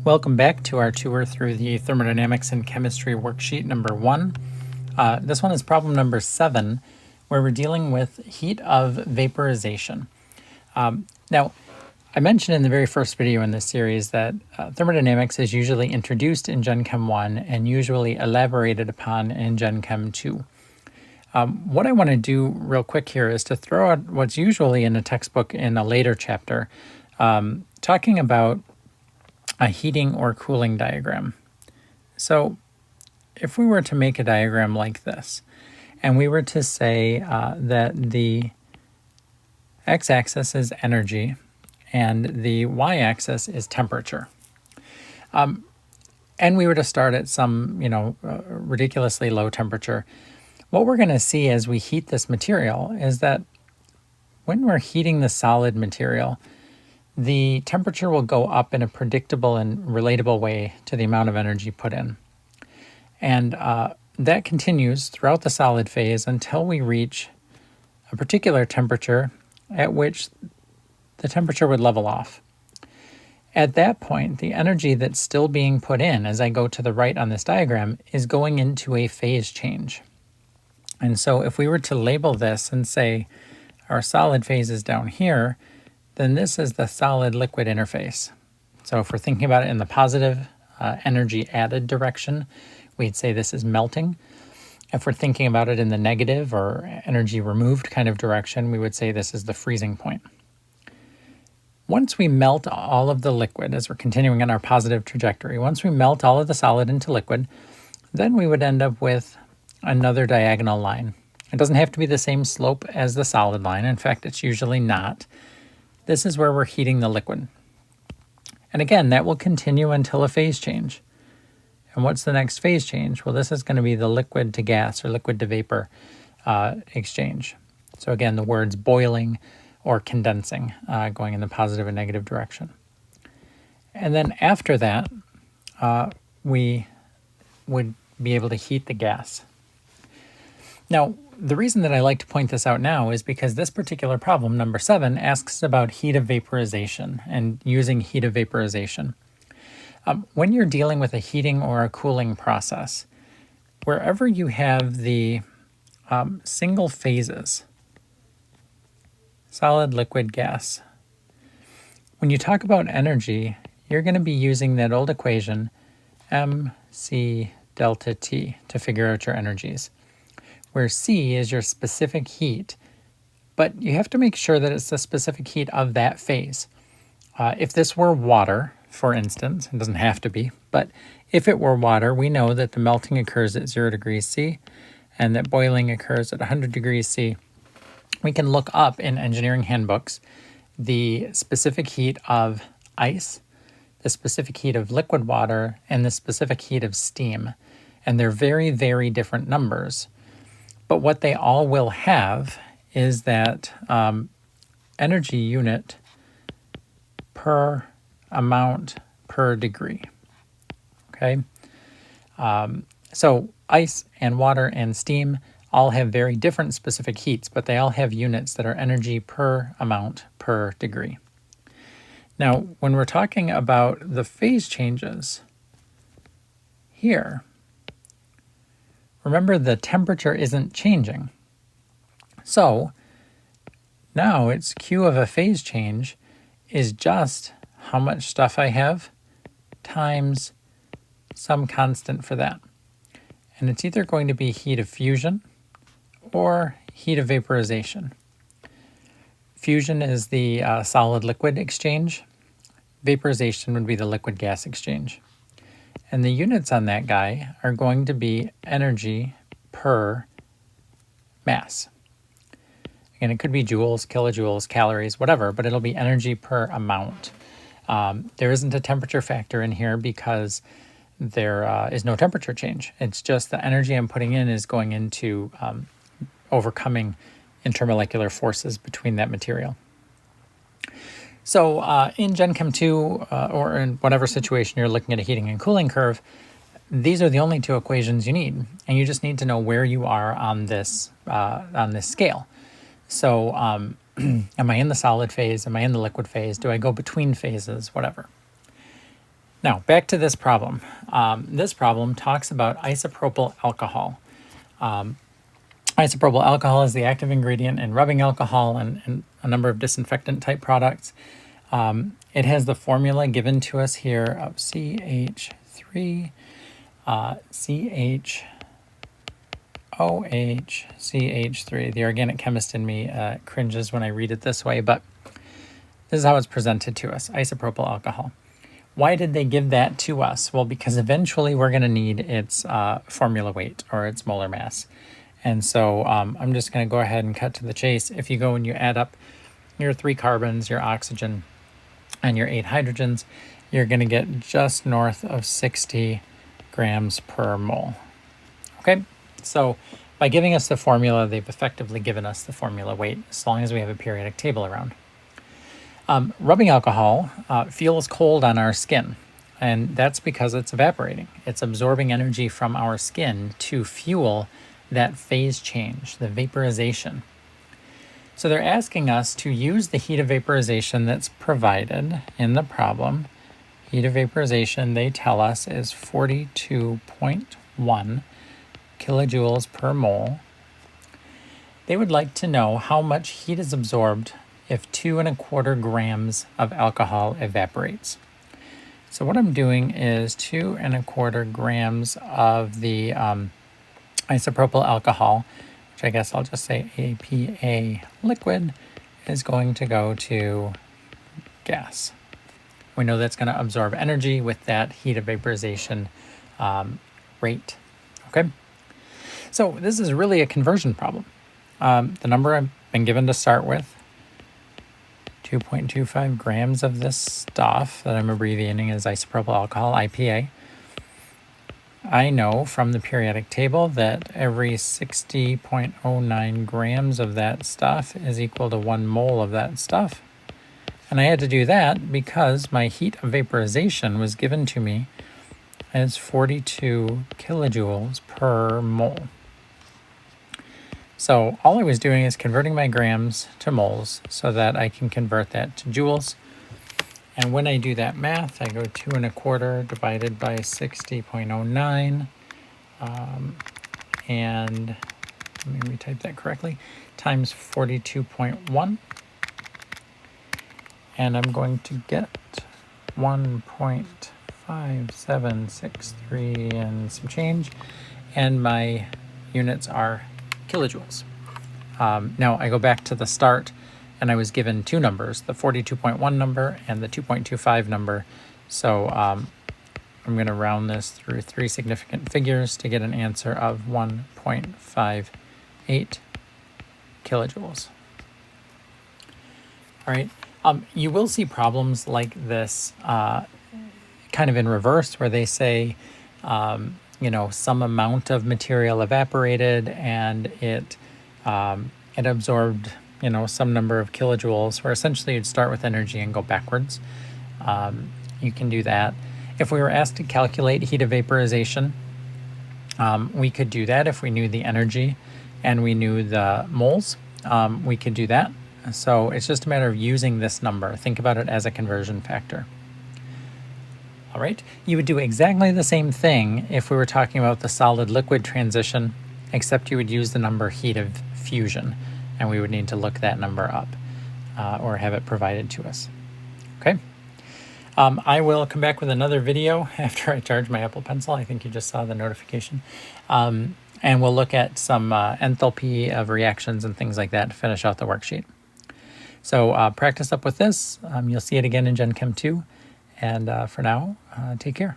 Welcome back to our tour through the Thermodynamics and Chemistry worksheet number 1. This one is problem number 7, where we're dealing with heat of vaporization. Now, I mentioned in the very first video in this series that thermodynamics is usually introduced in Gen Chem 1 and usually elaborated upon in Gen Chem 2. What I want to do real quick here is to throw out what's usually in a textbook in a later chapter, talking about a heating or cooling diagram. So if we were to make a diagram like this, and we were to say that the x-axis is energy and the y-axis is temperature, and we were to start at some, ridiculously low temperature, what we're going to see as we heat this material is that when we're heating the solid material, the temperature will go up in a predictable and relatable way to the amount of energy put in. And that continues throughout the solid phase until we reach a particular temperature at which the temperature would level off. At that point, the energy that's still being put in, as I go to the right on this diagram, is going into a phase change. And so if we were to label this and say our solid phase is down here, then this is the solid-liquid interface. So if we're thinking about it in the positive energy added direction, we'd say this is melting. If we're thinking about it in the negative or energy removed kind of direction, we would say this is the freezing point. Once we melt all of the liquid, as we're continuing on our positive trajectory, once we melt all of the solid into liquid, then we would end up with another diagonal line. It doesn't have to be the same slope as the solid line. In fact, it's usually not. This is where we're heating the liquid. And again, that will continue until a phase change. And what's the next phase change? Well, this is going to be the liquid to gas or liquid to vapor exchange. So again, the words boiling or condensing, going in the positive and negative direction. And then after that, we would be able to heat the gas. Now, the reason that I like to point this out now is because this particular problem, number 7, asks about heat of vaporization and using heat of vaporization. When you're dealing with a heating or a cooling process, wherever you have the single phases, solid, liquid, gas, when you talk about energy, you're going to be using that old equation, mc delta T, to figure out your energies, where C is your specific heat, but you have to make sure that it's the specific heat of that phase. If this were water, for instance, it doesn't have to be, but if it were water, we know that the melting occurs at 0 degrees C and that boiling occurs at 100 degrees C. We can look up in engineering handbooks the specific heat of ice, the specific heat of liquid water, and the specific heat of steam. And they're very, very different numbers. But what they all will have is that energy unit per amount per degree, okay? So ice and water and steam all have very different specific heats, but they all have units that are energy per amount per degree. Now, when we're talking about the phase changes here, remember, the temperature isn't changing. So now its Q of a phase change is just how much stuff I have times some constant for that. And it's either going to be heat of fusion or heat of vaporization. Fusion is the solid-liquid exchange. Vaporization would be the liquid-gas exchange. And the units on that guy are going to be energy per mass. And it could be joules, kilojoules, calories, whatever, but it'll be energy per amount. There isn't a temperature factor in here because there is no temperature change. It's just the energy I'm putting in is going into overcoming intermolecular forces between that material. So in Gen Chem 2, or in whatever situation you're looking at a heating and cooling curve, these are the only two equations you need, and you just need to know where you are on this scale. So am I in the solid phase? Am I in the liquid phase? Do I go between phases? Whatever. Now, back to this problem. This problem talks about isopropyl alcohol. Isopropyl alcohol is the active ingredient in rubbing alcohol and a number of disinfectant type products. It has the formula given to us here of CH3, CHOH, CH3. The organic chemist in me cringes when I read it this way, but this is how it's presented to us, isopropyl alcohol. Why did they give that to us? Well, because eventually we're going to need its formula weight or its molar mass. And so I'm just going to go ahead and cut to the chase. If you go and you add up your 3 carbons, your oxygen, and your 8 hydrogens, you're going to get just north of 60 grams per mole. Okay, so by giving us the formula, they've effectively given us the formula weight as long as we have a periodic table around. Rubbing alcohol feels cold on our skin, and that's because it's evaporating. It's absorbing energy from our skin to fuel that phase change, the vaporization. So they're asking us to use the heat of vaporization that's provided in the problem. Heat of vaporization, they tell us, is 42.1 kilojoules per mole. They would like to know how much heat is absorbed if 2¼ grams of alcohol evaporates. So what I'm doing is 2¼ grams of the isopropyl alcohol, which I guess I'll just say APA liquid, is going to go to gas. We know that's going to absorb energy with that heat of vaporization rate. Okay, so this is really a conversion problem. The number I've been given to start with, 2.25 grams of this stuff that I'm abbreviating as isopropyl alcohol, IPA. I know from the periodic table that every 60.09 grams of that stuff is equal to 1 mole of that stuff. And I had to do that because my heat of vaporization was given to me as 42 kilojoules per mole. So all I was doing is converting my grams to moles so that I can convert that to joules. And when I do that math, I go 2¼ divided by 60.09, and let me retype that correctly, times 42.1. And I'm going to get 1.5763 and some change, and my units are kilojoules. Now I go back to the start, and I was given 2 numbers, the 42.1 number and the 2.25 number. So I'm going to round this through 3 significant figures to get an answer of 1.58 kilojoules. All right. You will see problems like this kind of in reverse, where they say, some amount of material evaporated and it absorbed, some number of kilojoules, where essentially you'd start with energy and go backwards. You can do that. If we were asked to calculate heat of vaporization, we could do that if we knew the energy and we knew the moles. We could do that. So it's just a matter of using this number. Think about it as a conversion factor. All right, you would do exactly the same thing if we were talking about the solid-liquid transition, except you would use the number heat of fusion, and we would need to look that number up or have it provided to us. Okay, I will come back with another video after I charge my Apple Pencil. I think you just saw the notification. And we'll look at some enthalpy of reactions and things like that to finish out the worksheet. So practice up with this. You'll see it again in Gen Chem 2. And for now, take care.